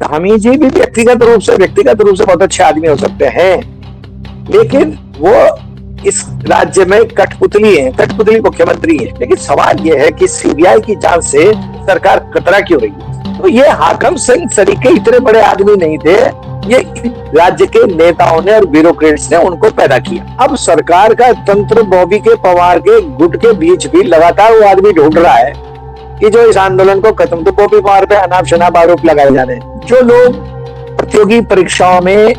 धामी जी भी व्यक्तिगत रूप से बहुत अच्छे आदमी हो सकते हैं, लेकिन वो इस राज्य में कठपुतली मुख्यमंत्री है। लेकिन सवाल ये है कि सीबीआई की जांच से सरकार कतरा क्यों रही है? तो ये हाकम सिंह सरीके इतने बड़े आदमी नहीं थे, ये राज्य के नेताओं ने और ब्यूरोक्रेट्स ने उनको पैदा किया। अब सरकार का तंत्र बॉबी के पवार के गुट के बीच भी लगातार वो आदमी ढूंढ रहा है कि जो इस आंदोलन को खत्म, तो बॉबी पवार पे अनाप शनाप आरोप लगाए जा रहे हैं। जो लोग प्रतियोगी परीक्षाओं में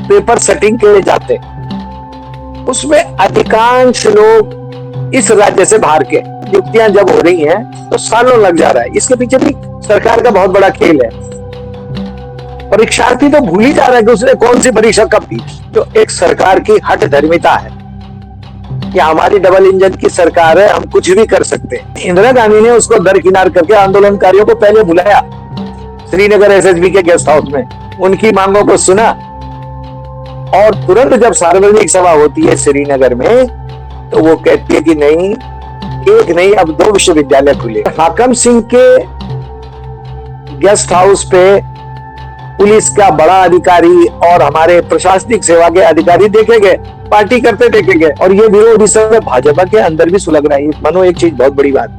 पेपर सेटिंग के लिए जाते हैं, उसमें अधिकांश लोग इस राज्य से बाहर के। नियुक्तियां जब हो रही हैं तो सालों लग जा रहा है। इसके पीछे भी सरकार का बहुत बड़ा खेल है। परीक्षार्थी तो भूल ही जा रहा है कि उसने कौन सी परीक्षा कब दी। जो एक सरकार की हठ धर्मिता है कि हमारी डबल इंजन की सरकार है, हम कुछ भी कर सकते हैं। इंदिरा गांधी ने उसको दरकिनार करके आंदोलनकारियों को पहले बुलाया श्रीनगर एसएसबी के गेस्ट हाउस में, उनकी मांगों को सुना, और तुरंत जब सार्वजनिक सभा होती है श्रीनगर में, तो वो कहती है कि नहीं, एक नहीं अब 2 विश्वविद्यालय खुले। हाकम सिंह के गेस्ट हाउस पे पुलिस का बड़ा अधिकारी और हमारे प्रशासनिक सेवा के अधिकारी देखे गए, पार्टी करते देखे गए, और ये विरोध इस समय भाजपा के अंदर भी सुलग रहा है। मनो एक चीज बहुत बड़ी बात,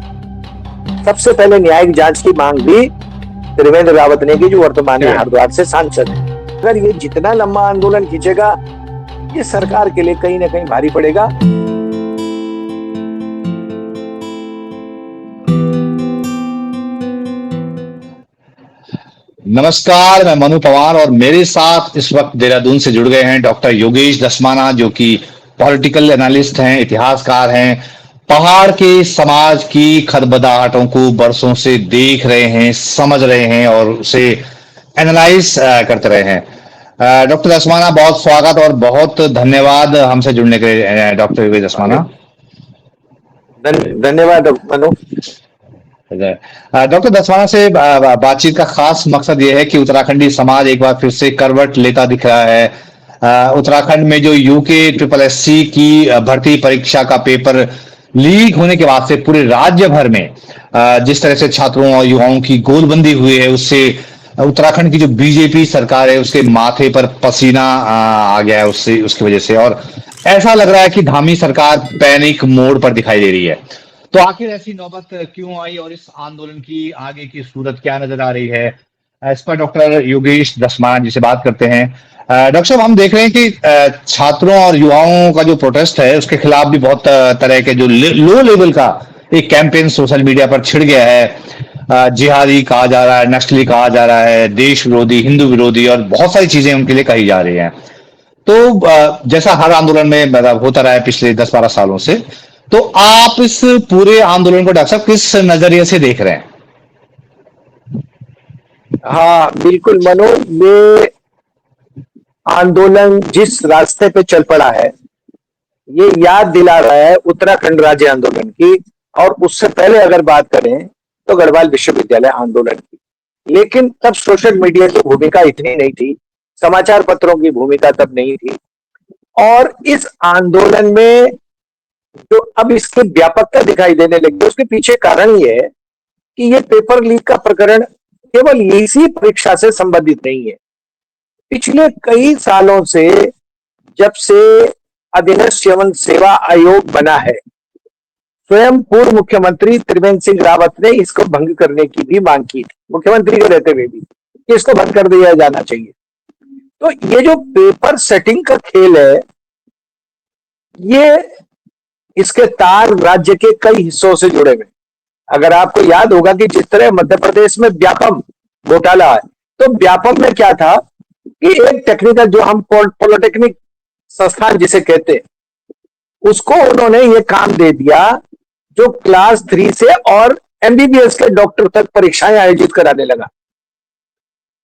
सबसे पहले न्यायिक जांच की मांग भी त्रिवेंद्र रावत ने की, जो वर्तमान में हरिद्वार से सांसद है। अगर ये जितना लंबा आंदोलन खींचेगा, ये सरकार के लिए कहीं ना कहीं भारी पड़ेगा। नमस्कार, मैं मनु पवार और मेरे साथ इस वक्त देहरादून से जुड़ गए हैं डॉक्टर योगेश दसमाना, जो कि पॉलिटिकल एनालिस्ट हैं, इतिहासकार हैं, पहाड़ के समाज की खदबदाहटों को बरसों से देख रहे हैं, समझ रहे हैं और उसे एनालाइज करते रहे हैं। डॉक्टर दसमाना, बहुत स्वागत और बहुत धन्यवाद हमसे जुड़ने के लिए। डॉक्टर योगेश दसमाना, धन्यवाद मनु। डॉक्टर दसवाना से बातचीत का खास मकसद यह है कि उत्तराखंडी समाज एक बार फिर से करवट लेता दिख रहा है। उत्तराखंड में जो यूके SSSC की भर्ती परीक्षा का पेपर लीक होने के बाद से पूरे राज्य भर में जिस तरह से छात्रों और युवाओं की गोलबंदी हुई है, उससे उत्तराखंड की जो बीजेपी सरकार है उसके माथे पर पसीना आ गया है उसकी वजह से, और ऐसा लग रहा है कि धामी सरकार पैनिक मोड पर दिखाई दे रही है। तो आखिर ऐसी नौबत क्यों आई और इस आंदोलन की आगे की सूरत क्या नजर आ रही है, इस पर डॉक्टर योगेश दसमाना जी से बात करते हैं। डॉक्टर साहब, हम देख रहे हैं कि छात्रों और युवाओं का जो प्रोटेस्ट है उसके खिलाफ भी बहुत तरह के जो लो लेवल का एक कैंपेन सोशल मीडिया पर छिड़ गया है। जिहादी कहा जा रहा है, नस्ली कहा जा रहा है, देश विरोधी, हिंदू विरोधी और बहुत सारी चीजें उनके लिए कही जा रही हैं। तो जैसा हर आंदोलन में होता रहा है पिछले 10-12 सालों से, तो आप इस पूरे आंदोलन को डॉक्टर साहब किस नजरिए से देख रहे हैं? हाँ बिल्कुल मनो, ये आंदोलन जिस रास्ते पे चल पड़ा है, ये याद दिला रहा है उत्तराखंड राज्य आंदोलन की, और उससे पहले अगर बात करें तो गढ़वाल विश्वविद्यालय आंदोलन की। लेकिन तब सोशल मीडिया की भूमिका इतनी नहीं थी, समाचार पत्रों की भूमिका तब नहीं थी, और इस आंदोलन में जो अब इसकी व्यापकता दिखाई देने लगी, उसके पीछे कारण ये है कि ये पेपर लीक का प्रकरण केवल इसी परीक्षा से संबंधित नहीं है। पिछले कई सालों से, जब से अधीनस्थ यवन सेवा आयोग बना है, स्वयं पूर्व मुख्यमंत्री त्रिवेंद्र सिंह रावत ने इसको भंग करने की भी मांग की थी, मुख्यमंत्री के रहते हुए भी, कि इसको बंद कर दिया जाना चाहिए। तो ये जो पेपर सेटिंग का खेल है, ये इसके तार राज्य के कई हिस्सों से जुड़े हुए। अगर आपको याद होगा कि जिस तरह मध्य प्रदेश में व्यापम घोटाला है, तो व्यापम में क्या था कि एक टेक्निकल, जो हम पॉलिटेक्निक संस्थान जिसे कहते हैं, उसको उन्होंने ये काम दे दिया जो क्लास 3 से और MBBS के डॉक्टर तक परीक्षाएं आयोजित कराने लगा।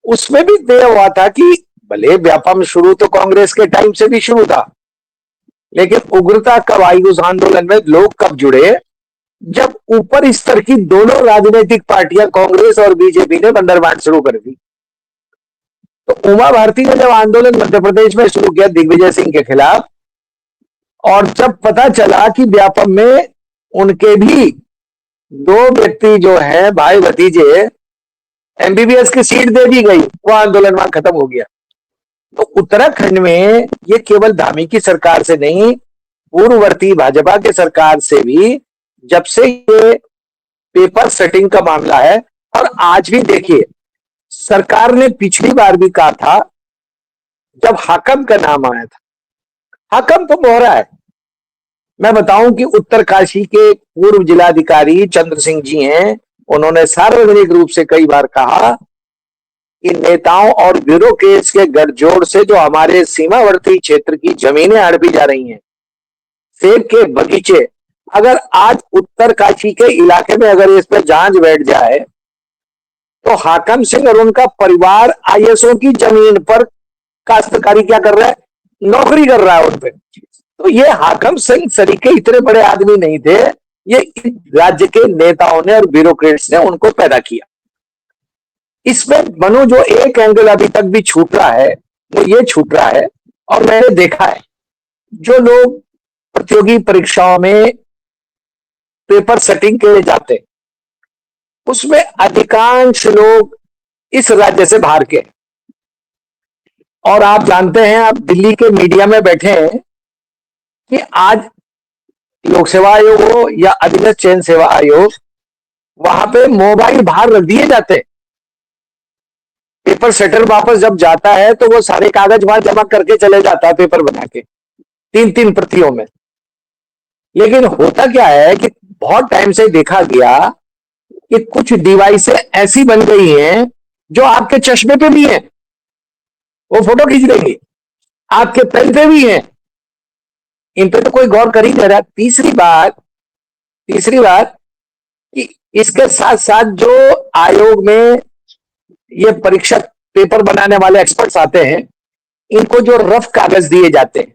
उसमें भी तय हुआ था कि भले व्यापम शुरू तो कांग्रेस के टाइम से भी शुरू था, लेकिन उग्रता कब आई उस आंदोलन में, लोग कब जुड़े, जब ऊपर स्तर की दोनों राजनीतिक पार्टियां कांग्रेस और बीजेपी ने बंदरबांट शुरू कर दी। तो उमा भारती ने जब आंदोलन मध्य प्रदेश में शुरू किया दिग्विजय सिंह के खिलाफ, और जब पता चला कि व्यापम में उनके भी 2 व्यक्ति जो है भाई भतीजे एमबीबीएस की सीट दे दी गई, वो आंदोलन वहां खत्म हो गया। तो उत्तराखंड में ये केवल धामी की सरकार से नहीं, पूर्ववर्ती भाजपा के सरकार से भी जब से ये पेपर सेटिंग का मामला है, और आज भी देखिए, सरकार ने पिछली बार भी कहा था जब हाकम का नाम आया था, हाकम तो मोहरा है। मैं बताऊं कि उत्तरकाशी के पूर्व जिलाधिकारी चंद्र सिंह जी हैं, उन्होंने सार्वजनिक रूप से कई बार कहा कि नेताओं और ब्यूरोक्रेट्स के गठजोड़ से जो हमारे सीमावर्ती क्षेत्र की जमीनें हड़पी जा रही हैं, सेब के बगीचे, अगर आज उत्तरकाशी के इलाके में अगर इस पर जांच बैठ जाए तो हाकम सिंह और उनका परिवार आईएसओ की जमीन पर काश्तकारी क्या कर रहा है, नौकरी कर रहा है उन पे। तो ये हाकम सिंह सरीके इतने बड़े आदमी नहीं थे, ये राज्य के नेताओं ने और ब्यूरोक्रेट्स ने उनको पैदा किया। इसमें मनु जो एक एंगल अभी तक भी छूट रहा है वो ये छूट रहा है, और मैंने देखा है जो लोग प्रतियोगी परीक्षाओं में पेपर सेटिंग के लिए जाते उसमें अधिकांश लोग इस राज्य से बाहर के। और आप जानते हैं, आप दिल्ली के मीडिया में बैठे हैं कि आज लोक सेवा आयोग हो या अधीनस्थ चयन सेवा आयोग, वहां पे मोबाइल बाहर रख दिए जाते हैं। पेपर सेटर वापस जब जाता है तो वो सारे कागज वहां जमा करके चले जाता है पेपर बना के 3-3 प्रतियों में। लेकिन होता क्या है कि बहुत टाइम से देखा गया कि कुछ डिवाइसें ऐसी बन गई हैं जो आपके चश्मे पे भी हैं, वो फोटो खींच देंगे, आपके पेन पे भी हैं, इन पे तो कोई गौर कर ही नहीं रहा। तीसरी बात कि इसके साथ साथ जो आयोग में ये परीक्षा पेपर बनाने वाले एक्सपर्ट्स आते हैं, इनको जो रफ कागज दिए जाते हैं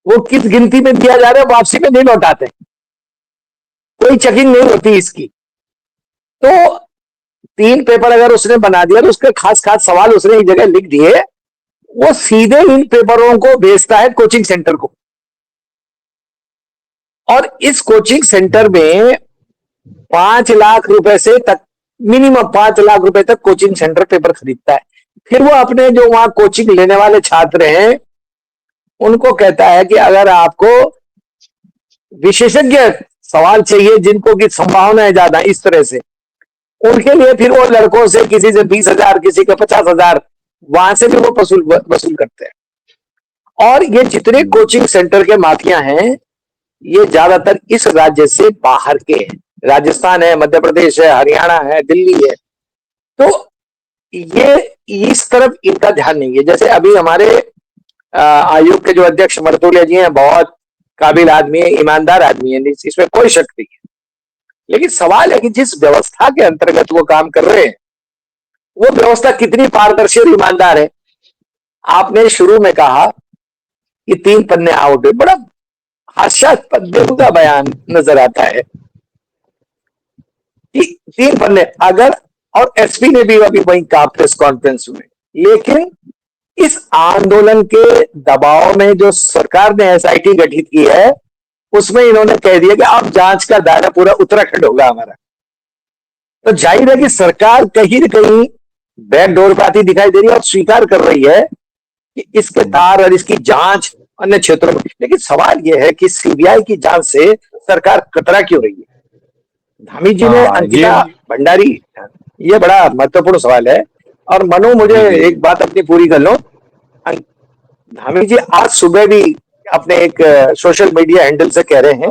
वो किस गिनती में दिया जा रहा है, वापसी में नहीं लौटाते, कोई चेकिंग नहीं होती इसकी। तो 3 पेपर अगर उसने बना दिया तो उसके खास खास सवाल उसने एक जगह लिख दिए, वो सीधे इन पेपरों को भेजता है कोचिंग सेंटर को, और इस कोचिंग सेंटर में 5 लाख रुपए से तक, मिनिमम 5 लाख रुपए तक कोचिंग सेंटर पेपर खरीदता है। फिर वो अपने जो वहां कोचिंग लेने वाले छात्र हैं उनको कहता है कि अगर आपको विशेषज्ञ सवाल चाहिए जिनको की संभावना है ज्यादा इस तरह से, उनके लिए फिर वो लड़कों से किसी से 20,000 किसी के 50,000 वहां से भी वो वसूल करते हैं। और ये जितने कोचिंग सेंटर के माफिया हैं ये ज्यादातर इस राज्य से बाहर के हैं, राजस्थान है, मध्य प्रदेश है, हरियाणा है, दिल्ली है। तो ये इस तरफ इनका ध्यान नहीं है। जैसे अभी हमारे आयोग के जो अध्यक्ष मर्तोलिया जी हैं, बहुत काबिल आदमी है, ईमानदार आदमी है, इसमें कोई शक नहीं है। लेकिन सवाल है कि जिस व्यवस्था के अंतर्गत वो काम कर रहे हैं वो व्यवस्था कितनी पारदर्शी और ईमानदार है। आपने शुरू में कहा कि 3 पन्ने आउट, बड़ा हास्यास्पद बेहुदा बयान नजर आता है कि 3 पन्ने अगर, और एसपी ने भी अभी वही कहा प्रेस कॉन्फ्रेंस में। लेकिन इस आंदोलन के दबाव में जो सरकार ने एसआईटी गठित की है उसमें इन्होंने कह दिया कि अब जांच का दायरा पूरा उत्तराखंड होगा हमारा। तो जाहिर है कि सरकार कहीं न कहीं बैकडोर पर आती दिखाई दे रही है और स्वीकार कर रही है कि इसके तार और इसकी जांच अन्य क्षेत्रों में। लेकिन सवाल यह है कि सीबीआई की जांच से सरकार कतरा क्यों रही है। धामी जी ने ये अंकिता भंडारी, ये बड़ा महत्वपूर्ण सवाल है। और मनु, मुझे जी जी एक बात अपनी पूरी कर लो। धामी जी आज सुबह भी अपने एक सोशल मीडिया हैंडल से कह रहे हैं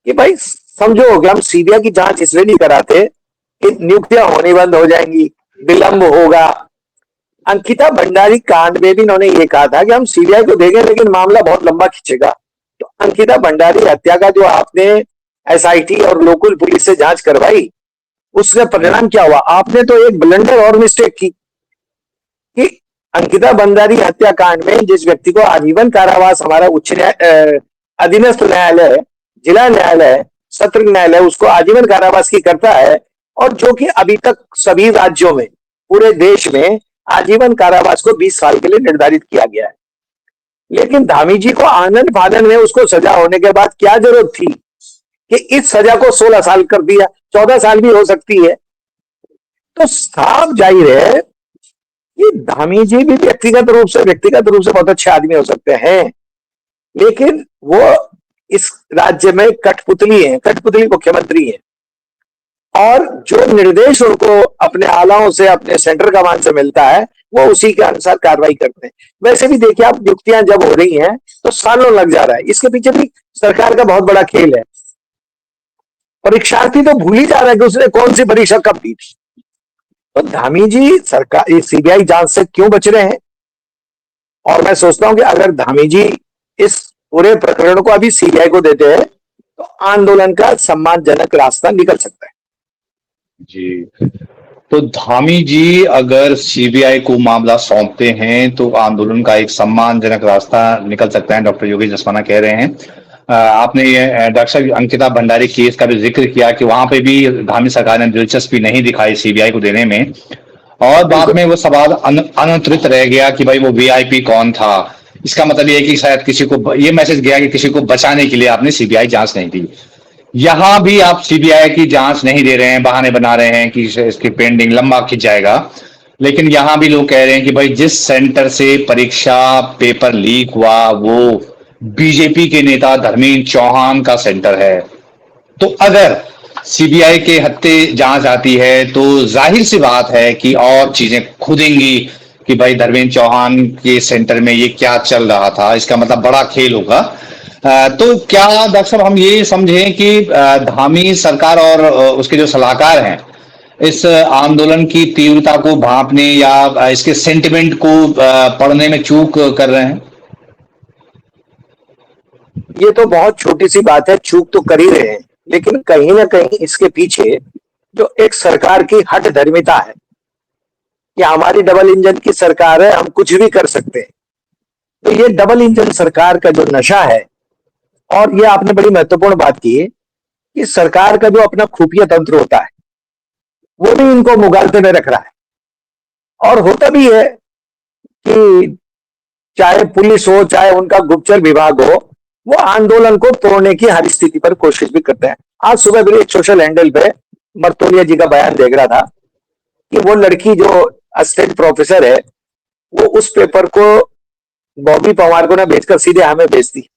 कि भाई समझो कि हम सीबीआई की जांच इसलिए नहीं कराते कि नियुक्तियां होनी बंद हो जाएंगी, विलंब होगा। अंकिता भंडारी कांड में भी इन्होंने ये कहा था कि हम सीबीआई को देंगे लेकिन मामला बहुत लंबा खींचेगा। तो अंकिता भंडारी हत्या का जो आपने एसआईटी और लोकल पुलिस से जांच करवाई, उसका परिणाम क्या हुआ? आपने तो एक ब्लंडर और मिस्टेक की कि अंकिता भंडारी हत्याकांड में जिस व्यक्ति को आजीवन कारावास हमारा उच्च अधीनस्थ न्यायालय, जिला न्यायालय, सत्र न्यायालय उसको आजीवन कारावास की करता है, और जो कि अभी तक सभी राज्यों में, पूरे देश में आजीवन कारावास को 20 साल के लिए निर्धारित किया गया है। लेकिन धामी जी को आनंद फानंद में उसको सजा होने के बाद क्या जरूरत थी कि इस सजा को 16 साल कर दिया? 14 साल भी हो सकती है, तो साफ जाहिर है कि धामी जी भी व्यक्तिगत रूप से बहुत अच्छे आदमी हो सकते हैं, लेकिन वो इस राज्य में कठपुतली मुख्यमंत्री हैं, और जो निर्देश उनको अपने आलाओं से, अपने सेंट्रल कमांड से मिलता है, वो उसी के अनुसार कार्रवाई करते हैं। वैसे भी देखिए आप, नियुक्तियां जब हो रही हैं तो सालों लग जा रहा है, इसके पीछे भी सरकार का बहुत बड़ा खेल है। परीक्षार्थी तो भूल ही जा रहा है कि उसने कौन सी परीक्षा कब दी थी। तो धामी जी सरकार सीबीआई जांच से क्यों बच रहे हैं? और मैं सोचता हूं कि अगर धामी जी इस पूरे प्रकरण को अभी सीबीआई को देते हैं तो आंदोलन का सम्मानजनक रास्ता निकल सकता है। जी, तो धामी जी अगर सीबीआई को मामला सौंपते हैं तो आंदोलन का एक सम्मानजनक रास्ता निकल सकता है, डॉक्टर योगेश जसवाना कह रहे हैं। आपने ये डॉक्टर अंकिता भंडारी केस का भी जिक्र किया कि वहां पे भी धामी सरकार ने दिलचस्पी नहीं दिखाई सीबीआई को देने में, और बाद बिल्कुल। में वो सवाल अनुत्तरित रह गया कि भाई वो वीआईपी कौन था। इसका मतलब ये है कि शायद किसी को ये मैसेज गया कि किसी को बचाने के लिए आपने सीबीआई जांच नहीं दी। यहां भी आप सीबीआई की जांच नहीं दे रहे हैं, बहाने बना रहे हैं कि इसकी पेंडिंग लंबा खिंच जाएगा। लेकिन यहां भी लोग कह रहे हैं कि भाई जिस सेंटर से परीक्षा पेपर लीक हुआ वो बीजेपी के नेता धर्मेंद्र चौहान का सेंटर है। तो अगर सीबीआई के हत्थे जांच आती है तो जाहिर सी बात है कि और चीजें खुदेंगी कि भाई धर्मेंद्र चौहान के सेंटर में ये क्या चल रहा था। इसका मतलब बड़ा खेल होगा। तो क्या डॉक्टर साहब हम ये समझें कि धामी सरकार और उसके जो सलाहकार हैं इस आंदोलन की तीव्रता को भांपने या इसके सेंटिमेंट को पढ़ने में चूक कर रहे हैं? ये तो बहुत छोटी सी बात है, चूक तो कर ही रहे हैं, लेकिन कहीं ना कहीं इसके पीछे जो एक सरकार की हठ धर्मिता है कि हमारी डबल इंजन की सरकार है, हम कुछ भी कर सकते हैं। तो ये डबल इंजन सरकार का जो नशा है, और ये आपने बड़ी महत्वपूर्ण बात की है कि सरकार का जो अपना खुफिया तंत्र होता है वो भी इनको मुगालते में रख रहा है। और होता भी है कि चाहे पुलिस हो, चाहे उनका गुप्तचर विभाग हो, वो आंदोलन को तोड़ने की हर स्थिति पर कोशिश भी करते हैं। आज सुबह मेरे एक सोशल हैंडल पे मर्तोलिया जी का बयान देख रहा था कि वो लड़की जो असिस्टेंट प्रोफेसर है, वो उस पेपर को बॉबी पवार को ना भेजकर सीधे हमें भेजती।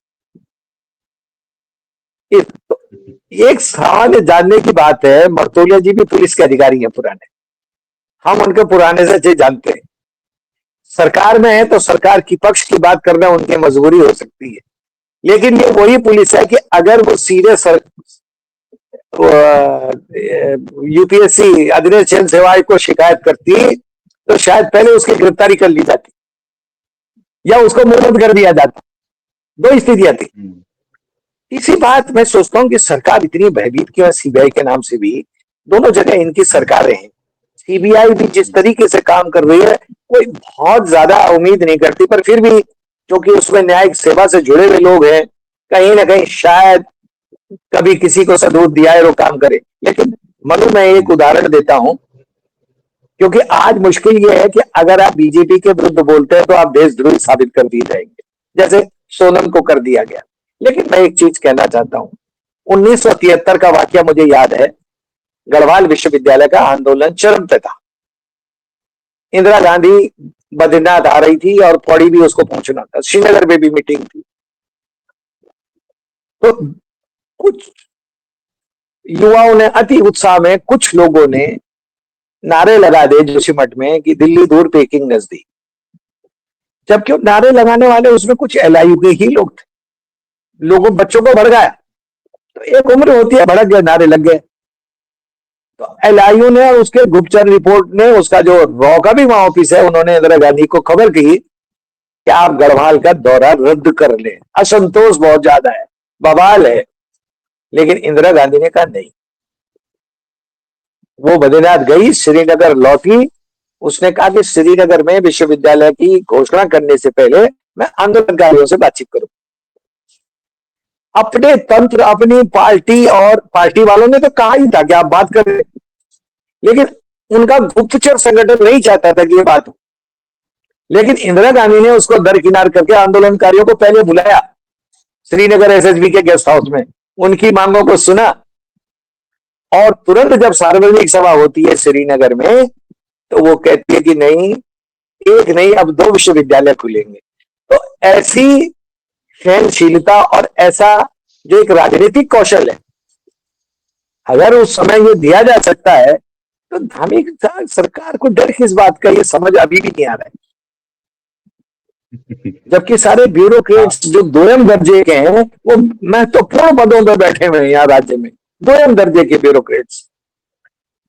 एक सामान्य जानने की बात है, मर्तोलिया जी भी पुलिस के अधिकारी हैं पुराने, हम उनके पुराने से अच्छे जानते हैं। सरकार में है तो सरकार की पक्ष की बात करना उनकी मजबूरी हो सकती है, लेकिन ये वही पुलिस है कि अगर वो सीधे यूपीएससी अधिनियम चयन सेवा आयोग को शिकायत करती तो शायद पहले उसकी गिरफ्तारी कर ली जाती या उसको मुलतवी कर दिया जाता। दो स्थितियां थी। इसी बात मैं सोचता हूं कि सरकार इतनी भयभीत क्यों है सीबीआई के नाम से भी। दोनों जगह इनकी सरकारें हैं। सीबीआई भी जिस तरीके से काम कर रही है कोई बहुत ज्यादा उम्मीद नहीं करती, पर फिर भी क्योंकि उसमें न्यायिक सेवा से जुड़े हुए लोग हैं, कहीं ना कहीं शायद कभी किसी को सबूत दिया है वो काम करे। लेकिन मनु मैं एक उदाहरण देता हूं, क्योंकि आज मुश्किल यह है कि अगर आप बीजेपी के विरुद्ध बोलते हैं तो आप देशद्रोही साबित कर दिए जाएंगे, जैसे सोनम को कर दिया गया। लेकिन मैं एक चीज कहना चाहता हूं, 1973 का वाकया मुझे याद है। गढ़वाल विश्वविद्यालय का आंदोलन चरम पे था। इंदिरा गांधी बद्रीनाथ आ रही थी और पौड़ी भी उसको पहुंचना था, श्रीनगर में भी मीटिंग थी। तो कुछ युवाओं ने अति उत्साह में, कुछ लोगों ने नारे लगा दे जोशीमठ में कि दिल्ली दूर पेकिंग नजदीक, जबकि नारे लगाने वाले उसमें कुछ एलआईयू के ही लोग थे। लोगों बच्चों को भड़काया, तो एक उम्र होती है, भड़क गए, नारे लग गए। तो एलआईयू ने और उसके गुप्तचर रिपोर्ट ने, उसका जो रॉ का भी वहां ऑफिस है, उन्होंने इंदिरा गांधी को खबर की कि आप गढ़वाल का दौरा रद्द कर लें, असंतोष बहुत ज्यादा है, बवाल है। लेकिन इंदिरा गांधी ने कहा नहीं। वो बद्रीनाथ गई, श्रीनगर लौटी, उसने कहा कि श्रीनगर में विश्वविद्यालय की घोषणा करने से पहले मैं आंदोलनकारियों से बातचीत करूं। अपने तंत्र, अपनी पार्टी और पार्टी वालों ने तो कहा ही था कि आप बात करें, लेकिन उनका गुप्तचर संगठन नहीं चाहता था कि ये बात हो। लेकिन इंदिरा गांधी ने उसको दरकिनार करके आंदोलनकारियों को पहले बुलाया श्रीनगर एसएसबी के गेस्ट हाउस में, उनकी मांगों को सुना और तुरंत जब सार्वजनिक सभा होती है श्रीनगर में, तो वो कहती है कि नहीं, एक नहीं अब 2 विश्वविद्यालय खुलेंगे। तो ऐसी सहनशीलता और ऐसा जो एक राजनीतिक कौशल है, अगर उस समय ये दिया जा सकता है, तो धार्मिक सरकार को डर किस बात का, ये समझ अभी भी नहीं आ रहा है। जबकि सारे ब्यूरोक्रेट्स जो दोयम दर्जे के हैं, वो महत्वपूर्ण पदों पर बैठे हुए हैं यहाँ राज्य में, दोयम दर्जे के ब्यूरोक्रेट्स,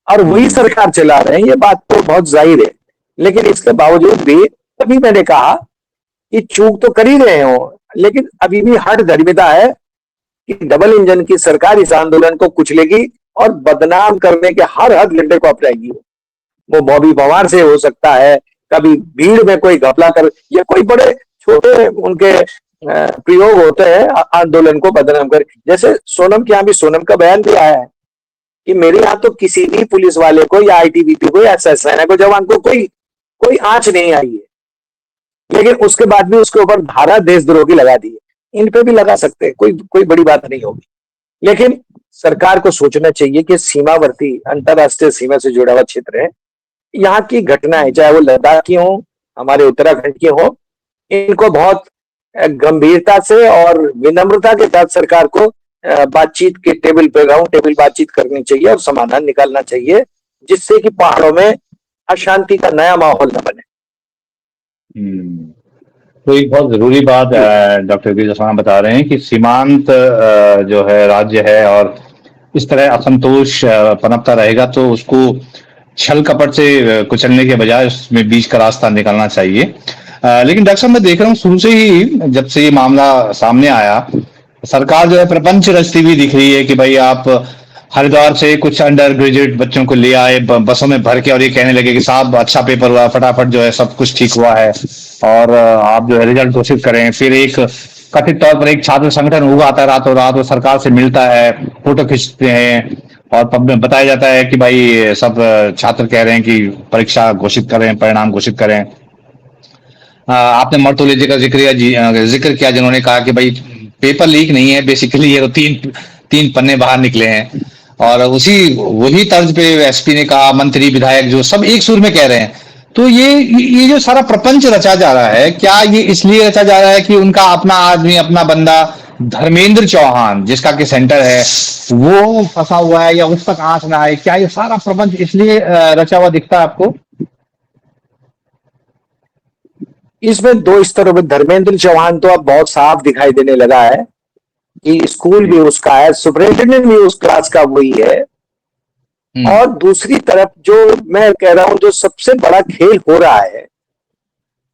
और वही सरकार चला रहे हैं, ये बात तो बहुत जाहिर है। लेकिन इसके बावजूद भी, तभी मैंने कहा कि चूक तो कर ही रहे हो, लेकिन अभी भी हठ धर्मिता है कि डबल इंजन की सरकार इस आंदोलन को कुचलेगी और बदनाम करने के हर हथकंडे को अपनाएगी। वो बॉबी पवार से हो सकता है, कभी भीड़ में कोई घपला कर, या कोई बड़े छोटे उनके प्रयोग होते हैं आंदोलन को बदनाम कर। जैसे सोनम के यहाँ भी, सोनम का बयान भी आया है कि मेरे यहाँ तो किसी भी पुलिस वाले को या आईटीबीपी को या सेना को, जवान को कोई कोई आंच नहीं आई है, लेकिन उसके बाद भी उसके ऊपर धारा देशद्रोह की लगा दी है। इन पे भी लगा सकते हैं, कोई कोई बड़ी बात नहीं होगी। लेकिन सरकार को सोचना चाहिए कि सीमावर्ती अंतरराष्ट्रीय सीमा से जुड़ा हुआ क्षेत्र है, यहाँ की घटनाएं चाहे वो लद्दाख की हो, हमारे उत्तराखंड की हो, इनको बहुत गंभीरता से और विनम्रता के साथ सरकार को बातचीत के टेबल पे, राउंड टेबल बातचीत करनी चाहिए और समाधान निकालना चाहिए, जिससे कि पहाड़ों में अशांति का नया माहौल न बने। तो एक बहुत जरूरी बात डॉक्टर गिरिजा बता रहे हैं कि सीमांत जो है राज्य है, और इस तरह असंतोष पनपता रहेगा तो उसको छल कपट से कुचलने के बजाय उसमें बीच का रास्ता निकालना चाहिए। लेकिन डॉक्टर साहब, मैं देख रहा हूँ शुरू से ही, जब से ये मामला सामने आया, सरकार जो है प्रपंच रचती हुई दिख रही है कि भाई आप हरिद्वार से कुछ अंडर ग्रेजुएट बच्चों को ले आए बसों में भर के, और ये कहने लगे कि साहब अच्छा पेपर हुआ, फटाफट जो है सब कुछ ठीक हुआ है, और आप जो है रिजल्ट घोषित करें। फिर एक कथित तौर पर एक छात्र संगठन हुआ आता है, रातों रात वो सरकार से मिलता है, फोटो खींचते हैं, और बताया जाता है कि भाई सब छात्र कह रहे हैं कि परीक्षा घोषित करें, परिणाम घोषित करें। आपने मर्तुले जी का जिक्र किया, जिन्होंने कहा कि भाई पेपर लीक नहीं है, बेसिकली ये तो तीन पन्ने बाहर निकले हैं। और वही तर्ज पे एसपी ने कहा, मंत्री विधायक जो सब एक सुर में कह रहे हैं। तो ये जो सारा प्रपंच रचा जा रहा है, क्या ये इसलिए रचा जा रहा है कि उनका अपना आदमी, अपना बंदा धर्मेंद्र चौहान, जिसका कि सेंटर है, वो फंसा हुआ है, या उस तक आंच ना आए? क्या ये सारा प्रपंच इसलिए रचा हुआ दिखता है आपको? इसमें 2 स्तरों पर धर्मेंद्र चौहान तो अब बहुत साफ दिखाई देने लगा है कि स्कूल भी उसका है, सुपरिंटेंडेंट भी उस क्लास का वही है। और दूसरी तरफ जो मैं कह रहा हूं, जो सबसे बड़ा खेल हो रहा है,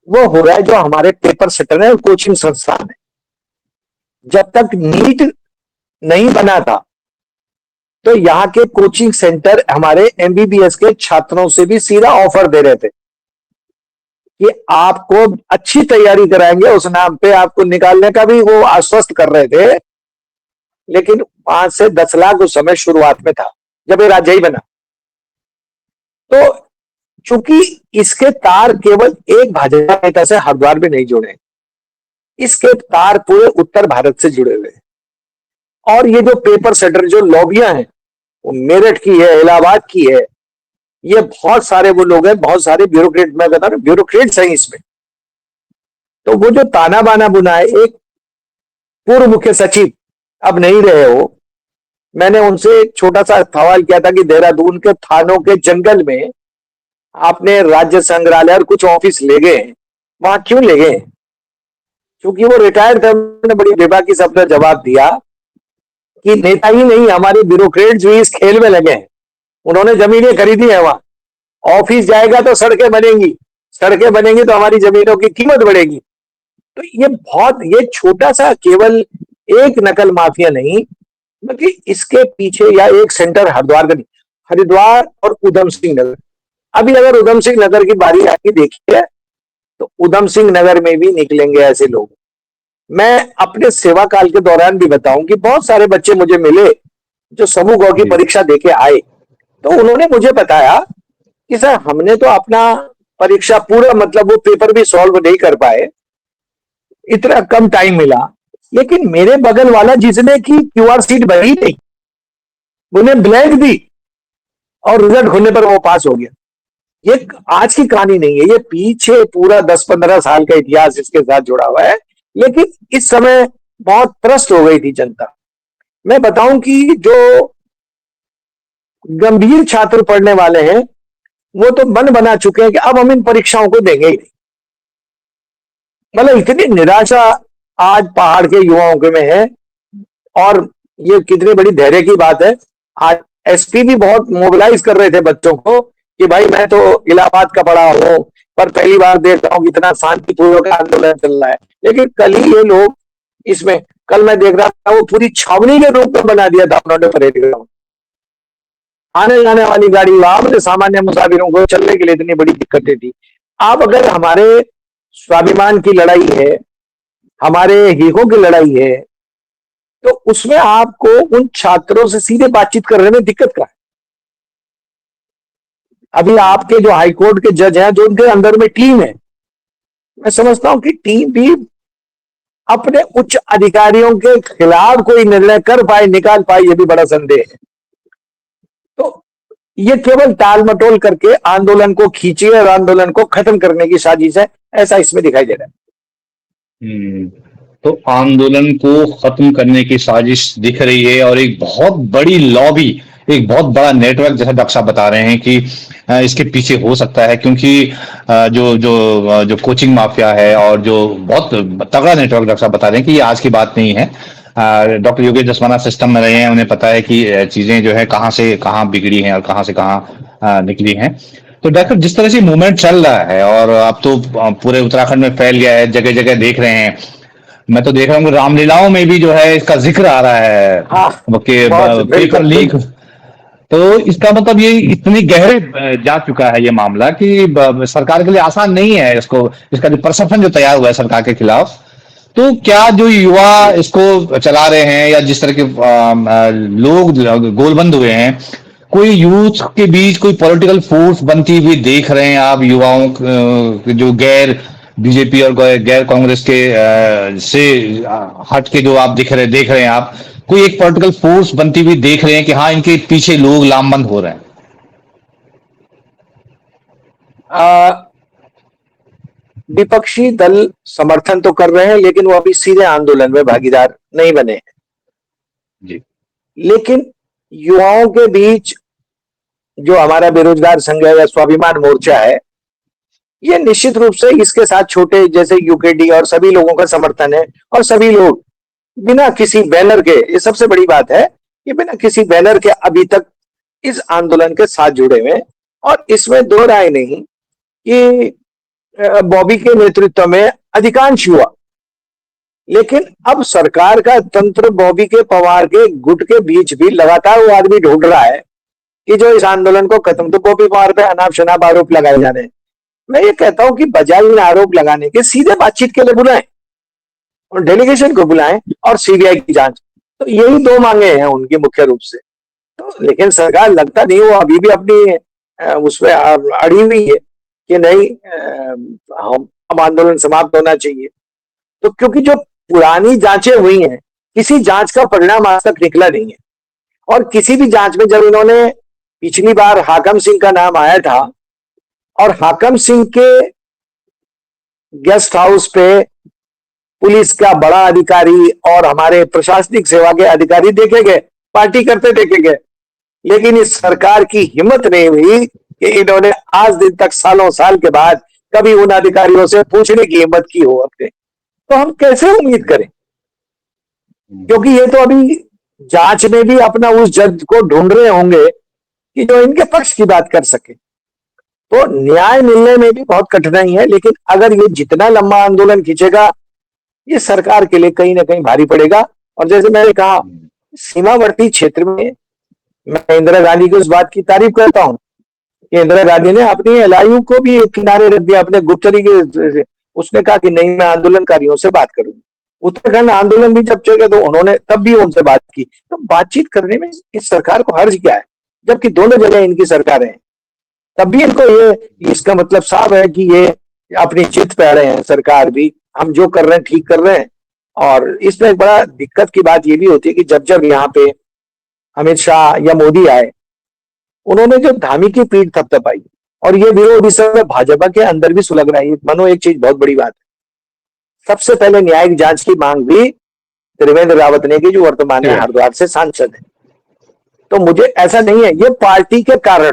वो हो रहा है जो हमारे पेपर सेटर है और कोचिंग संस्थान है। जब तक नीट नहीं बना था, तो यहाँ के कोचिंग सेंटर हमारे एमबीबीएस के छात्रों से भी सीधा ऑफर दे रहे थे कि आपको अच्छी तैयारी कराएंगे, उस नाम पे आपको निकालने का भी वो आश्वस्त कर रहे थे। लेकिन 5 से 10 लाख उस समय शुरुआत में था, जब ये राज्य ही बना। तो चूंकि इसके तार केवल एक भाजपा नेता से हरिद्वार में नहीं जुड़े, इसके तार पूरे उत्तर भारत से जुड़े हुए। और ये जो पेपर सेटर जो लॉबियां हैं, वो मेरठ की है, इलाहाबाद की है, ये बहुत सारे वो लोग हैं, बहुत सारे ब्यूरोक्रेट, मैं बता रहा हूं ब्यूरोक्रेट्स हैं इसमें। तो वो जो ताना बाना बुना है, एक पूर्व मुख्य सचिव अब नहीं रहे हो, मैंने उनसे एक छोटा सा सवाल किया था कि देहरादून के थानों के जंगल में आपने राज्य संग्रहालय और कुछ ऑफिस ले गए, वहां क्यों ले गए? क्योंकि वो रिटायर्ड थे। उन्होंने बड़ी बेबाकी से अपना जवाब दिया कि नेता ही नहीं, हमारे ब्यूरोक्रेट्स भी इस खेल में लगे हैं। उन्होंने जमीनें खरीदी है, वहां ऑफिस जाएगा तो सड़कें बनेंगी, सड़कें बनेंगी तो हमारी जमीनों की कीमत बढ़ेगी। तो ये छोटा सा केवल एक नकल माफिया नहीं, बल्कि इसके पीछे, या एक सेंटर हरिद्वार का नहीं, हरिद्वार और उधम सिंह नगर। अभी अगर उधम सिंह नगर की बारी आके देखिए, तो उधम सिंह नगर में भी निकलेंगे ऐसे लोग। मैं अपने सेवा काल के दौरान भी बताऊं कि बहुत सारे बच्चे मुझे मिले जो समूह गौ की परीक्षा देके आए, तो उन्होंने मुझे बताया कि सर हमने तो अपना परीक्षा पूरा, मतलब वो पेपर भी सॉल्व नहीं कर पाए, इतना कम टाइम मिला, लेकिन मेरे बगल वाला जिसने की क्यूआर सीट भरी नहीं, उन्हें ब्लैंक दी और रिजल्ट होने पर वो पास हो गया। ये आज की कहानी नहीं है, ये पीछे पूरा 10-15 साल का इतिहास इसके साथ जुड़ा हुआ है। लेकिन इस समय बहुत त्रस्त हो गई थी जनता। मैं बताऊं कि जो गंभीर छात्र पढ़ने वाले हैं वो तो मन बना चुके हैं कि अब हम इन परीक्षाओं को देंगे ही नहीं। मतलब इतनी निराशा आज पहाड़ के युवाओं के में है। और ये कितनी बड़ी धैर्य की बात है, आज एसपी भी बहुत मोबिलाइज कर रहे थे बच्चों को कि भाई मैं तो इलाहाबाद का पढ़ा हूं, पर पहली बार देख रहा हूं कि इतना शांतिपूर्वक आंदोलन चल रहा है। लेकिन कल ही ये लोग इसमें, कल मैं देख रहा था वो पूरी छावनी के रूप में बना दिया था उन्होंने परेड ग्राउंड। आने जाने वाली गाड़ी, वहां में सामान्य मुसाफिरों को चलने के लिए इतनी बड़ी दिक्कतें थी। आप अगर हमारे स्वाभिमान की लड़ाई है, हमारे हितों की लड़ाई है, तो उसमें आपको उन छात्रों से सीधे बातचीत करने में दिक्कत क्या है? अभी आपके जो हाईकोर्ट के जज हैं, जो उनके अंदर में टीम है, मैं समझता हूं कि टीम भी अपने उच्च अधिकारियों के खिलाफ कोई निर्णय कर पाए, निकाल पाए, ये भी बड़ा संदेह है। तो ये केवल टाल मटोल करके आंदोलन को खींचिए और आंदोलन को खत्म करने की साजिश है, ऐसा इसमें दिखाई दे रहा है। हम्म, तो आंदोलन को खत्म करने की साजिश दिख रही है और एक बहुत बड़ी लॉबी, एक बहुत बड़ा नेटवर्क, जैसा डॉक्टर साहब बता रहे हैं कि इसके पीछे हो सकता है, क्योंकि जो कोचिंग माफिया है और जो बहुत तगड़ा नेटवर्क, डॉक्टर साहब बता रहे हैं कि ये आज की बात नहीं है। डॉक्टर योगेश दसवाना सिस्टम में रहे हैं, उन्हें पता है कि चीजें जो है कहाँ से कहाँ बिगड़ी हैं और कहाँ से कहाँ निकली हैं। तो डॉक्टर, जिस तरह से मूवमेंट चल रहा है और अब तो पूरे उत्तराखंड में फैल गया है, जगह जगह देख रहे हैं, मैं तो देख रहा हूँ कि रामलीलाओं में भी जो है इसका जिक्र आ रहा है हाँ, कि बहुत पेपर बिल्कुल लीक। बिल्कुल। तो इसका मतलब ये इतनी गहरे जा चुका है ये मामला कि सरकार के लिए आसान नहीं है इसको, इसका जो परसेप्शन जो तैयार हुआ है सरकार के खिलाफ। तो क्या जो युवा इसको चला रहे हैं या जिस तरह के लोग गोलबंद हुए हैं, कोई यूथ के बीच कोई पॉलिटिकल फोर्स बनती हुई देख रहे हैं आप, युवाओं जो गैर बीजेपी और गैर कांग्रेस के से हट के जो आप देख रहे हैं आप, कोई एक पॉलिटिकल फोर्स बनती हुई देख रहे हैं कि हाँ इनके पीछे लोग लामबंद हो रहे हैं? विपक्षी दल समर्थन तो कर रहे हैं, लेकिन वो अभी सीधे आंदोलन में भागीदार नहीं बने हैं। जी। लेकिन युवाओं के बीच जो हमारा बेरोजगार संघ है या स्वाभिमान मोर्चा है, ये निश्चित रूप से इसके साथ छोटे जैसे यूकेडी और सभी लोगों का समर्थन है। और सभी लोग बिना किसी बैनर के, ये सबसे बड़ी बात है कि बिना किसी बैनर के अभी तक इस आंदोलन के साथ जुड़े हुए हैं। और इसमें दो राय नहीं कि बॉबी के नेतृत्व में अधिकांश युवा, लेकिन अब सरकार का तंत्र बॉबी के पवार के गुट के बीच भी लगातार वो आदमी ढूंढ रहा है कि जो इस आंदोलन को खत्म, तो बॉबी पवार पे अनाप शनाप आरोप लगाए जा रहे हैं। मैं ये कहता हूं कि बजाय इन आरोप लगाने के सीधे बातचीत के लिए बुलाएं और डेलीगेशन को बुलाएं और सीबीआई की जांच। तो यही दो मांगे हैं उनकी मुख्य रूप से। तो लेकिन सरकार लगता नहीं, वो अभी भी अपनी उसमें अड़ी हुई है कि नहीं, हम आंदोलन समाप्त होना चाहिए। तो क्योंकि जो पुरानी जांचें हुई हैं, किसी जांच का परिणाम आज तक निकला नहीं है। और किसी भी जांच में, जब इन्होंने पिछली बार हाकम सिंह का नाम आया था और हाकम सिंह के गेस्ट हाउस पे पुलिस का बड़ा अधिकारी और हमारे प्रशासनिक सेवा के अधिकारी देखे गए, पार्टी करते देखे गए, लेकिन इस सरकार की हिम्मत नहीं हुई कि इन्होंने आज दिन तक सालों साल के बाद कभी उन अधिकारियों से पूछने की हिम्मत की हो अपने। तो हम कैसे उम्मीद करें, क्योंकि ये तो अभी जांच में भी अपना उस जज को ढूंढ रहे होंगे कि जो इनके पक्ष की बात कर सके। तो न्याय मिलने में भी बहुत कठिनाई है। लेकिन अगर ये जितना लंबा आंदोलन खींचेगा, ये सरकार के लिए कहीं ना कहीं भारी पड़ेगा। और जैसे मैंने कहा, सीमावर्ती क्षेत्र में मैं इंदिरा गांधी की उस बात की तारीफ करता हूं कि इंदिरा गांधी ने अपनी एलआईयू को भी एक किनारे रख दिया अपने गुप्त तरीके से। उसने कहा कि नहीं, मैं आंदोलनकारियों से बात करूंगी। उत्तराखंड आंदोलन भी जब चले तो उन्होंने तब भी उनसे बात की। तो बातचीत करने में इस सरकार को हर्ज क्या है, जबकि दोनों जगह इनकी सरकारें हैं। तब भी इनको ये, इसका मतलब साफ है कि ये अपनी चित पे अड़े हैं। सरकार भी, हम जो कर रहे हैं ठीक कर रहे हैं। और इसमें एक बड़ा दिक्कत की बात ये भी होती है कि जब जब यहाँ पे अमित शाह या मोदी आए, उन्होंने जो धामी की पीठ थपथपाई, और ये विरोध इस समय भाजपा के अंदर भी सुलग रहा है। मनो, एक चीज बहुत बड़ी बात है, सबसे पहले न्यायिक जांच की मांग भी त्रिवेंद्र रावत ने की, जो वर्तमान में हरिद्वार से सांसद है। तो मुझे ऐसा नहीं है, ये पार्टी के कारण,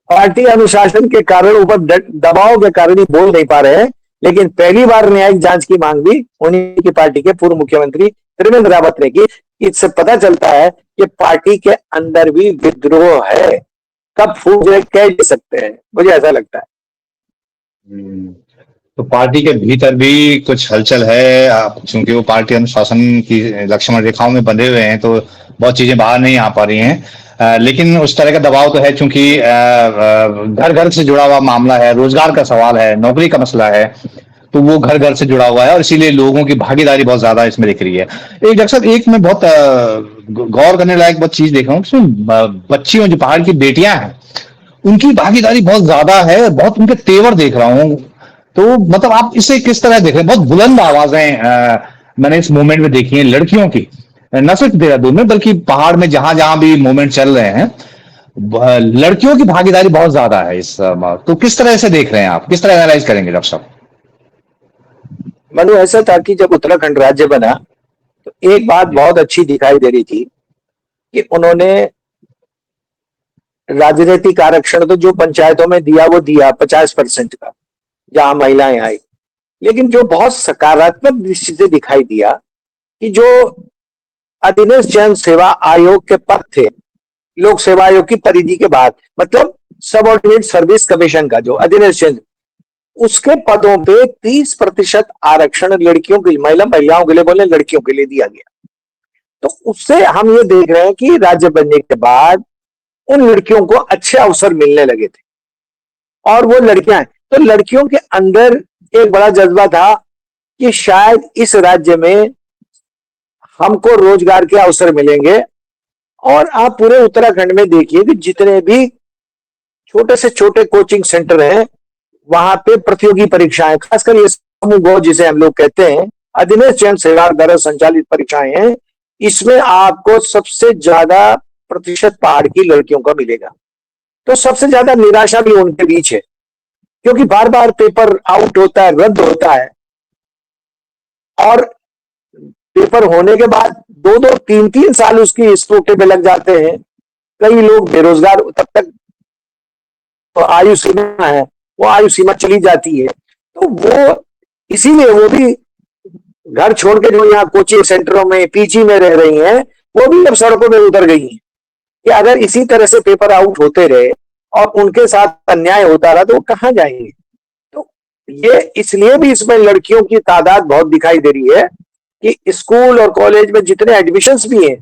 पार्टी अनुशासन के कारण, ऊपर दबाव के कारण ही बोल नहीं पा रहे हैं। लेकिन पहली बार न्यायिक जांच की मांग भी उन्हीं की पार्टी के पूर्व मुख्यमंत्री त्रिवेंद्र रावत ने की। इससे पता चलता है कि पार्टी के अंदर भी विद्रोह है। कब फूट जाए कह नहीं सकते हैं, मुझे ऐसा लगता है। तो पार्टी के भीतर भी कुछ हलचल है, क्योंकि वो पार्टी अनुशासन की लक्ष्मण रेखाओं में बंधे हुए हैं, तो बहुत चीजें बाहर नहीं आ पा रही हैं। लेकिन उस तरह का दबाव तो है, क्योंकि घर घर से जुड़ा हुआ मामला है, रोजगार का सवाल है, नौकरी का मसला है, तो वो घर घर से जुड़ा हुआ है, और इसीलिए लोगों की भागीदारी बहुत ज्यादा इसमें दिख रही है। एक डॉक्टर साहब, एक मैं बहुत गौर करने लायक बहुत चीज देख रहा हूँ, उसमें बच्चियों, जो पहाड़ की बेटियां हैं, उनकी भागीदारी बहुत ज्यादा है, बहुत उनके तेवर देख रहा हूँ। तो मतलब आप इसे किस तरह देख रहे हैं? बहुत बुलंद आवाजें मैंने इस मूवमेंट में देखी है लड़कियों की, न सिर्फ देहरादून में बल्कि पहाड़ में जहां जहां भी मूवमेंट चल रहे हैं, लड़कियों की भागीदारी बहुत ज्यादा है इस तो किस तरह से देख रहे हैं आप, किस तरह एनालाइज करेंगे डॉक्टर साहब? मनु, ऐसा था कि जब उत्तराखंड राज्य बना तो एक बात बहुत अच्छी दिखाई दे रही थी कि उन्होंने राजनीतिक आरक्षण तो जो पंचायतों में दिया वो दिया 50% का, जहां महिलाएं आई। लेकिन जो बहुत सकारात्मक दृष्टि से दिखाई दिया कि जो अधीनस्थ जन सेवा आयोग के पद थे, लोक सेवा आयोग की परिधि के बाद, मतलब सबऑर्डिनेट सर्विस कमीशन का जो अधीनस्थ जन, उसके पदों पे 30% आरक्षण लड़कियों के लिए, महिलाओं के लिए, बोले लड़कियों के लिए दिया गया। तो उससे हम ये देख रहे हैं कि राज्य बनने के बाद उन लड़कियों को अच्छे अवसर मिलने लगे थे, और वो लड़कियां, तो लड़कियों के अंदर एक बड़ा जज्बा था कि शायद इस राज्य में हमको रोजगार के अवसर मिलेंगे। और आप पूरे उत्तराखंड में देखिए कि जितने भी छोटे से छोटे कोचिंग सेंटर हैं, वहां पे प्रतियोगी परीक्षाएं, खासकर ये समूह गो जिसे हम लोग कहते हैं, अधीनस्थ जन सेवा द्वारा संचालित परीक्षाएं हैं, इसमें आपको सबसे ज्यादा प्रतिशत पहाड़ की लड़कियों का मिलेगा। तो सबसे ज्यादा निराशा भी उनके बीच है, क्योंकि बार बार पेपर आउट होता है, रद्द होता है, और पेपर होने के बाद 2-2, 3-3 साल उसकी स्टोटे में लग जाते हैं। कई लोग बेरोजगार, तब तक तो आयु सीमा है, वो आयु सीमा चली जाती है। तो वो इसीलिए वो भी घर छोड़ के जो यहाँ कोचिंग सेंटरों में, पीजी में रह रही हैं, वो भी अब सड़कों में उतर गई हैं कि अगर इसी तरह से पेपर आउट होते रहे और उनके साथ अन्याय होता रहा तो वो कहाँ जाएंगे। तो ये इसलिए भी इसमें लड़कियों की तादाद बहुत दिखाई दे रही है कि स्कूल और कॉलेज में जितने एडमिशन्स भी हैं,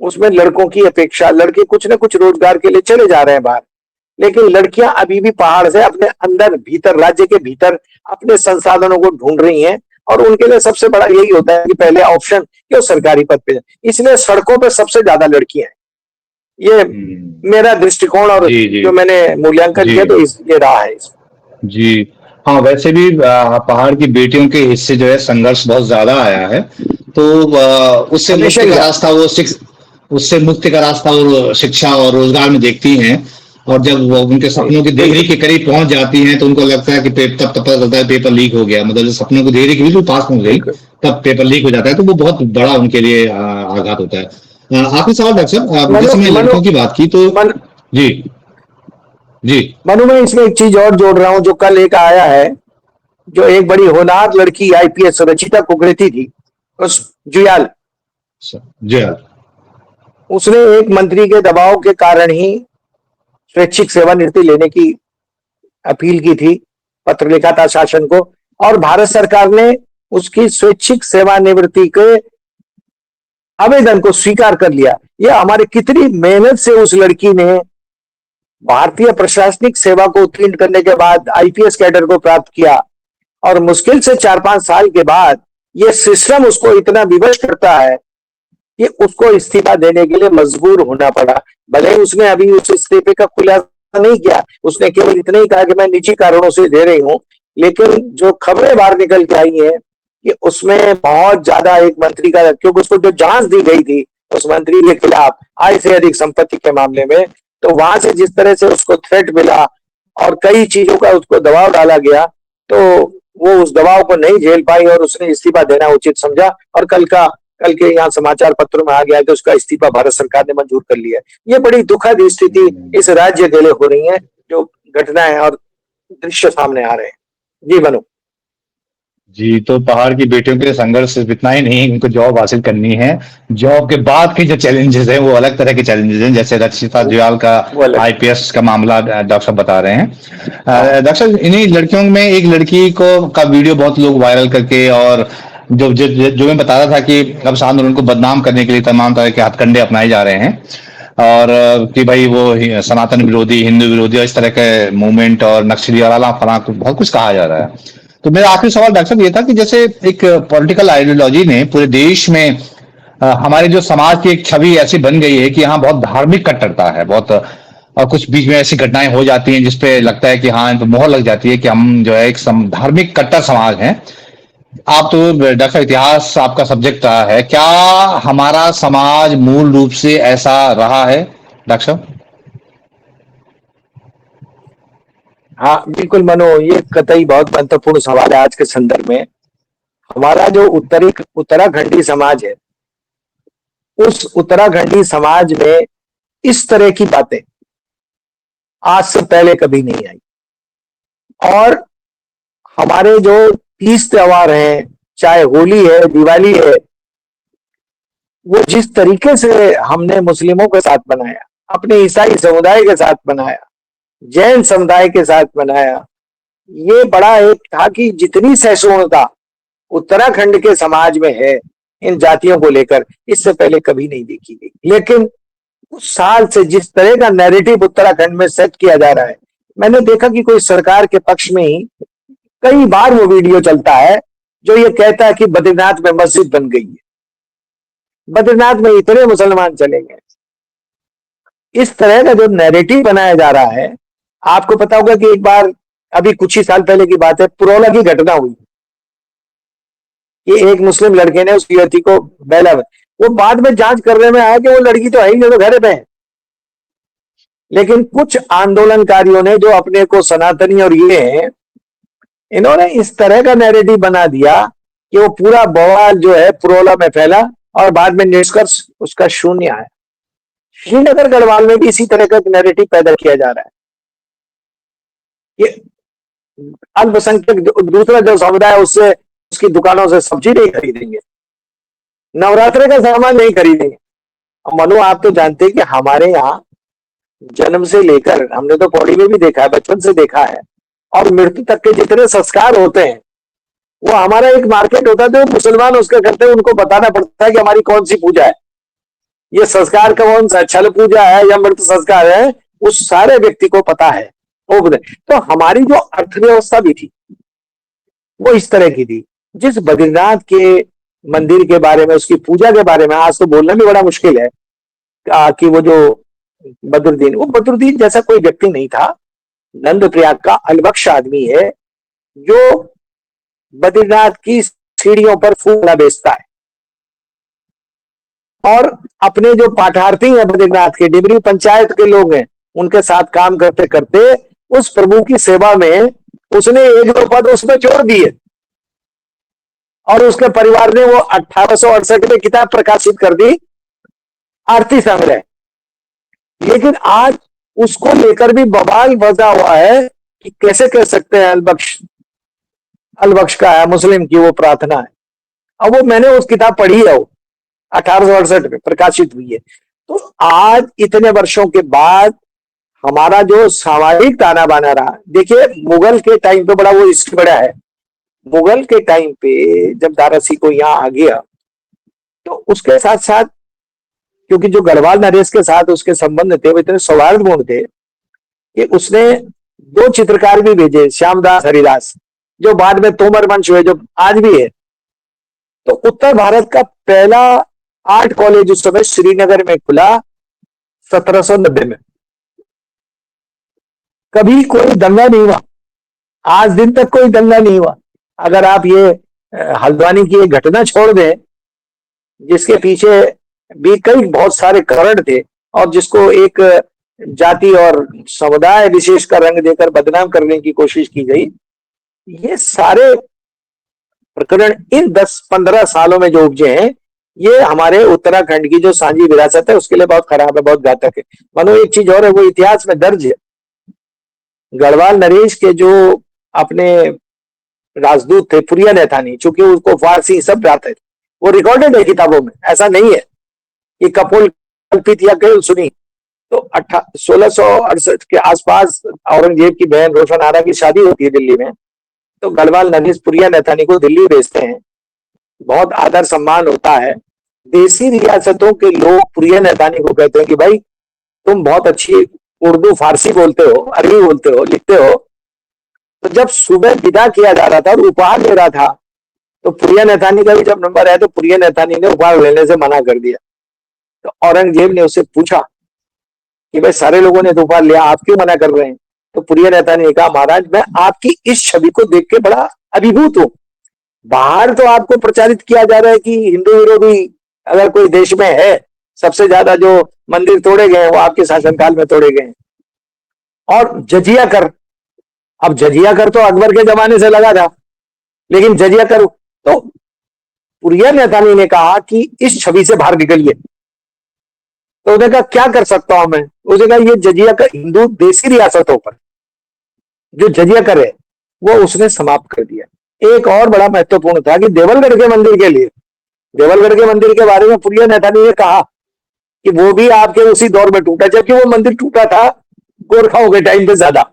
उसमें लड़कों की अपेक्षा, लड़के कुछ ना कुछ रोजगार के लिए चले जा रहे हैं बाहर, लेकिन लड़कियां अभी भी पहाड़ से अपने अंदर भीतर, राज्य के भीतर अपने संसाधनों को ढूंढ रही हैं। और उनके लिए सबसे बड़ा यही होता है कि पहले ऑप्शन क्यों सरकारी पद पे, इसलिए सड़कों पे सबसे ज्यादा लड़कियां हैं। ये मेरा दृष्टिकोण, और जो मैंने मूल्यांकन किया तो ये रहा है। जी हाँ, वैसे भी पहाड़ की बेटियों के हिस्से जो है संघर्ष बहुत ज्यादा आया है, तो उससे मुक्ति का रास्ता उससे मुक्ति का रास्ता वो शिक्षा और रोजगार में देखती हैं। और जब वो उनके सपनों की डिग्री के करीब पहुंच जाती हैं तो उनको लगता है कि तब पता चलता है पेपर लीक हो गया, मतलब सपनों की डिग्री के बिल्कुल पास पहुंच गई, तब पेपर लीक हो जाता है, तो वो बहुत बड़ा उनके लिए आघात होता है। आखिरी सवाल डॉक्टर साहब, जैसे मैं लड़कों की बात की तो जी जी मनु, मैं इसमें एक चीज और जोड़ रहा हूं, जो कल एक आया है, जो एक बड़ी होनहार लड़की आईपीएस रचिता कुकरेती थी, उस जुयाल, उसने एक मंत्री के दबाव के कारण ही स्वैच्छिक सेवानिवृत्ति लेने की अपील की थी, पत्र लिखा था शासन को, और भारत सरकार ने उसकी स्वैच्छिक सेवानिवृत्ति के आवेदन को स्वीकार कर लिया। यह हमारे कितनी मेहनत से उस लड़की ने भारतीय प्रशासनिक सेवा को उत्तीर्ण करने के बाद आईपीएस कैडर को प्राप्त किया, और मुश्किल से 4-5 साल के बाद यह सिस्टम उसको इतना विवश करता है कि उसको इस्तीफा देने के लिए मजबूर होना पड़ा। भले ही उसने अभी उस इस्तीफे का खुलासा नहीं किया, उसने केवल इतना ही कहा कि मैं निजी कारणों से दे रही हूं, लेकिन जो खबरें बाहर निकल के आई हैं कि उसमें बहुत ज्यादा एक मंत्री का, क्योंकि उसको जो जांच दी गई थी उस मंत्री के खिलाफ आय से अधिक संपत्ति के मामले में, तो वहां से जिस तरह से उसको थ्रेट मिला और कई चीजों का उसको दबाव डाला गया, तो वो उस दबाव को नहीं झेल पाई और उसने इस्तीफा देना उचित समझा, और कल के यहाँ समाचार पत्रों में आ गया कि उसका इस्तीफा भारत सरकार ने मंजूर कर लिया। ये बड़ी दुखद स्थिति इस राज्य के लिए हो रही है, जो घटनाएं और दृश्य सामने आ रहे हैं। जी बनू। जी, तो पहाड़ की बेटियों के लिए संघर्ष सिर्फ इतना ही नहीं, उनको जॉब हासिल करनी है। जॉब के बाद के जो चैलेंजेस हैं, वो अलग तरह के चैलेंजेस हैं, जैसे रक्षिता जुयाल का वो अलग। आईपीएस का मामला डॉक्टर साहब बता रहे हैं। हाँ। डॉक्टर साहब, इन्हीं लड़कियों में एक लड़की को का वीडियो बहुत लोग वायरल करके, और जो मैं बता रहा था कि अब आंदोलन को बदनाम करने के लिए तमाम तरह के हथकंडे अपनाए जा रहे हैं, और कि भाई वो सनातन विरोधी, हिंदू विरोधी और इस तरह के मूवमेंट और नक्सली और अला फला बहुत कुछ कहा जा रहा है। तो मेरा आखिरी सवाल डॉक्टर साहब ये था कि जैसे एक पॉलिटिकल आइडियोलॉजी ने पूरे देश में हमारे जो समाज की एक छवि ऐसी बन गई है कि यहाँ बहुत धार्मिक कट्टरता है, बहुत और कुछ बीच में ऐसी घटनाएं हो जाती हैं जिसपे लगता है कि हाँ, इन पे मोहर लग जाती है कि हम जो है एक धार्मिक कट्टर समाज हैं। आप तो डॉक्टर साहब इतिहास आपका सब्जेक्ट रहा है, क्या हमारा समाज मूल रूप से ऐसा रहा है डॉक्टर साहब? हाँ बिल्कुल मनो, ये कतई बहुत महत्वपूर्ण सवाल है आज के संदर्भ में। हमारा जो उत्तराखंडी समाज है, उस उत्तराखंडी समाज में इस तरह की बातें आज से पहले कभी नहीं आई। और हमारे जो तीज त्योहार हैं, चाहे होली है, दिवाली है, वो जिस तरीके से हमने मुस्लिमों के साथ बनाया, अपने ईसाई समुदाय के साथ बनाया, जैन समुदाय के साथ बनाया, ये बड़ा एक था कि जितनी सहिष्णुता उत्तराखंड के समाज में है इन जातियों को लेकर, इससे पहले कभी नहीं देखी गई। लेकिन कुछ साल से जिस तरह का नैरेटिव उत्तराखंड में सेट किया जा रहा है, मैंने देखा कि कोई सरकार के पक्ष में ही कई बार वो वीडियो चलता है जो ये कहता है कि बद्रीनाथ में मस्जिद बन गई है, बद्रीनाथ में इतने मुसलमान चले गए। इस तरह का जो नैरेटिव बनाया जा रहा है, आपको पता होगा कि एक बार अभी कुछ ही साल पहले की बात है, पुरौला की घटना हुई कि एक मुस्लिम लड़के ने उस युवती को बेला, वो बाद में जांच करने में आया कि वो लड़की तो है ही, जो घर पे है। लेकिन कुछ आंदोलनकारियों ने जो अपने को सनातनी और ये हैं, इन्होंने इस तरह का नैरेटिव बना दिया कि वो पूरा बवाल जो है पुरौला में फैला, और बाद में निष्कर्ष उसका शून्य आया। श्रीनगर गढ़वाल में भी इसी तरह का नैरेटिव पैदा किया जा रहा है कि अल्पसंख्यक दूसरा जो समुदाय है उससे उसकी दुकानों से सब्जी नहीं खरीदेंगे, नवरात्रे का सामान नहीं खरीदेंगे। मनु, आप तो जानते हैं कि हमारे यहाँ जन्म से लेकर, हमने तो पौड़ी में भी देखा है, बचपन से देखा है, और मृत्यु तक के जितने संस्कार होते हैं, वो हमारा एक मार्केट होता है, तो मुसलमान उसका करते हैं, उनको बताना पड़ता है कि हमारी कौन सी पूजा है, ये संस्कार कौन सा, छल पूजा है या मृत संस्कार है, उस सारे व्यक्ति को पता है। तो हमारी जो अर्थव्यवस्था भी थी वो इस तरह की थी। जिस बद्रीनाथ के मंदिर के बारे में, उसकी पूजा के बारे में आज तो बोलना भी बड़ा मुश्किल है कि वो जो बदरुद्दीन, वो बदरुद्दीन जैसा कोई व्यक्ति नहीं था, नंद प्रयाग का अलबख्श आदमी है जो बद्रीनाथ की सीढ़ियों पर फूल बेचता है, और अपने जो पाठार्थी हैं बद्रीनाथ के, डिबरी पंचायत के लोग हैं, उनके साथ काम करते करते उस प्रभु की सेवा में उसने एक दो पद उसमें जोड़ दिए, और उसके परिवार ने वो 1868 में किताब प्रकाशित कर दी, आरती संग्रह। लेकिन आज उसको लेकर भी बवाल बजा हुआ है कि कैसे कह सकते हैं अलबख्श का है, मुस्लिम की वो प्रार्थना है। अब वो मैंने उस किताब पढ़ी है, वो 1868 में प्रकाशित हुई है। तो आज इतने वर्षों के बाद हमारा जो सामाजिक ताना बाना रहा, देखिए मुगल के टाइम पे बड़ा वो हिस्ट्री बड़ा है। मुगल के टाइम पे जब दारा सिकोह यहाँ आ गया, तो उसके साथ साथ, क्योंकि जो गढ़वाल नरेश के साथ उसके संबंध थे वो इतने सौहार्दपूर्ण थे कि उसने दो चित्रकार भी भेजे, श्यामदास हरिदास, जो बाद में तोमर वंश हुए, जो आज भी है। तो उत्तर भारत का पहला आर्ट कॉलेज उस समय श्रीनगर में खुला 1790 में। कभी कोई दंगा नहीं हुआ, आज दिन तक कोई दंगा नहीं हुआ। अगर आप ये हल्द्वानी की एक घटना छोड़ दें जिसके पीछे भी कई बहुत सारे कारण थे, और जिसको एक जाति और समुदाय विशेष का रंग देकर बदनाम करने की कोशिश की गई। ये सारे प्रकरण इन 10-15 सालों में जो उपजे हैं, ये हमारे उत्तराखंड की जो सांझी विरासत है उसके लिए बहुत खराब है, बहुत घातक है। मानो एक चीज और है, वो इतिहास में दर्ज है। गढ़वाल नरेश के जो अपने राजदूत थे पुरिया नैथानी, चूंकि उसको फारसी सब आते थे, वो रिकॉर्डेड है किताबों में, ऐसा नहीं है कि कपोल कल्पित या केवल सुनी। तो 1668 के आसपास औरंगजेब की बहन रोशन आरा की शादी होती है दिल्ली में, तो गढ़वाल नरेश पुरिया नैथानी को दिल्ली भेजते हैं, बहुत आदर सम्मान होता है। देसी रियासतों के लोग पुरिया नैथानी को कहते हैं कि भाई तुम बहुत अच्छी उर्दू फारसी बोलते हो, अरबी बोलते हो, लिखते हो। तो जब सुबह विदा किया जा रहा था और उपहार ले रहा था, तो पुरिया नैथानी का भी जब नंबर आया तो पुरिया नैथानी ने उपहार लेने से मना कर दिया। तो औरंगजेब ने उससे पूछा कि भाई सारे लोगों ने तो उपहार लिया, आप क्यों मना कर रहे हैं? तो पुरिया नैथानी ने कहा, महाराज मैं आपकी इस छवि को देख के बड़ा अभिभूत हूं। बाहर तो आपको प्रचारित किया जा रहा है कि हिंदू विरोधी अगर कोई देश में है, सबसे ज्यादा जो मंदिर तोड़े गए हैं वो आपके शासनकाल में तोड़े गए हैं। और जजिया कर, अब जजिया कर तो अकबर के जमाने से लगा था, लेकिन जजिया कर, तो पुरिया नैथानी ने कहा कि इस छवि से बाहर निकलिए। तो उसने कहा क्या कर सकता हूं मैं? उसने कहा ये जजिया कर हिंदू देसी रियासतों पर जो जजिया कर है वो उसने समाप्त कर दिया। एक और बड़ा महत्वपूर्ण था कि देवलगढ़ के मंदिर के लिए, देवलगढ़ के मंदिर के बारे में पुरिया नैथानी ने कहा कि वो भी आपके उसी दौर में टूटा, जबकि वो मंदिर टूटा था गोरखाओं के टाइम पे ज्यादा,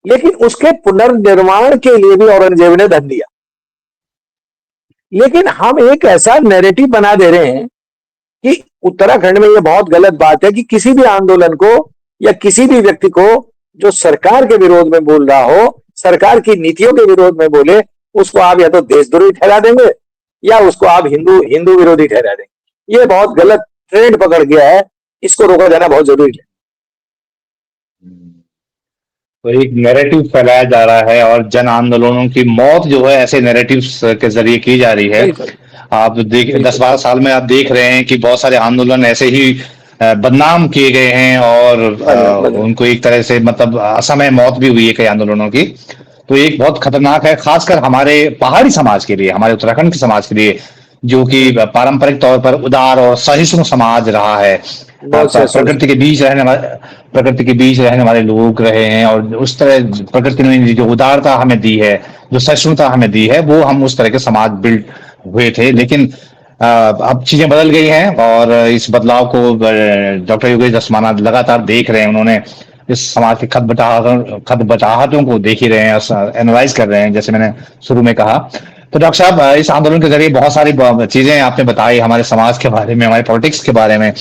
लेकिन उसके पुनर्निर्माण के लिए भी औरंगजेब ने धन दिया। लेकिन हम एक ऐसा नैरेटिव बना दे रहे हैं कि उत्तराखंड में ये बहुत गलत बात है कि किसी भी आंदोलन को या किसी भी व्यक्ति को जो सरकार के विरोध में बोल रहा हो, सरकार की नीतियों के विरोध में बोले, उसको आप या तो देशद्रोही ठहरा देंगे या उसको आप हिंदू विरोधी ठहरा देंगे। ये बहुत गलत ट्रेंड पकड़ गया है, इसको रोका जाना बहुत जरूरी है। तो एक नैरेटिव फैलाया जा रहा है और जन आंदोलनों की मौत जो है ऐसे नैरेटिव्स के जरिए की जा रही है। आप देख 10-12 साल में आप देख रहे हैं कि बहुत सारे आंदोलन ऐसे ही बदनाम किए गए हैं और उनको एक तरह से मतलब असमय मौत भी हुई है कई आंदोलनों की। तो एक बहुत खतरनाक है, खासकर हमारे पहाड़ी समाज के लिए, हमारे उत्तराखंड के समाज के लिए, जो कि पारंपरिक तौर पर उदार और सहिष्णु समाज रहा है। प्रकृति के बीच रहने वाले लोग रहे हैं और उस तरह प्रकृति ने जो उदारता हमें दी है, जो सहिष्णुता हमें दी है, वो हम उस तरह के समाज बिल्ड हुए थे। लेकिन अब चीजें बदल गई हैं और इस बदलाव को डॉक्टर योगेश धस्माना लगातार देख रहे हैं। उन्होंने इस समाज की खद बटाहटों को देख ही रहे हैं, एनालाइज कर रहे हैं, जैसे मैंने शुरू में कहा। तो डॉक्टर साहब, इस आंदोलन के जरिए बहुत सारी चीजें आपने बताई, हमारे समाज के बारे में, हमारे पॉलिटिक्स के बारे में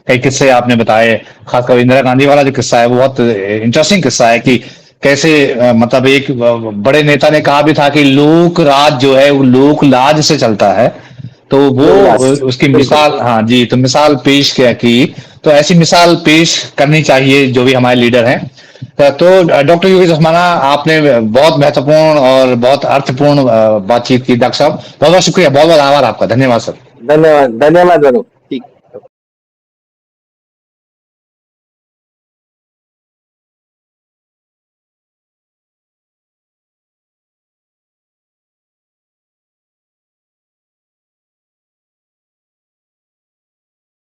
कई किस्से आपने बताए। खासकर इंदिरा गांधी वाला जो किस्सा है वो बहुत इंटरेस्टिंग किस्सा है कि कैसे मतलब एक बड़े नेता ने कहा भी था कि लोक राज जो है वो लोक लाज से चलता है। तो वो उसकी मिसाल, हाँ जी, तो मिसाल पेश किया की, तो ऐसी मिसाल पेश करनी चाहिए जो भी हमारे लीडर हैं। तो डॉक्टर योगेश धस्माना, आपने बहुत महत्वपूर्ण और बहुत अर्थपूर्ण बातचीत की। डॉक्टर साहब बहुत बहुत शुक्रिया, बहुत बहुत आभार आपका, धन्यवाद सर। धन्यवाद, धन्यवाद।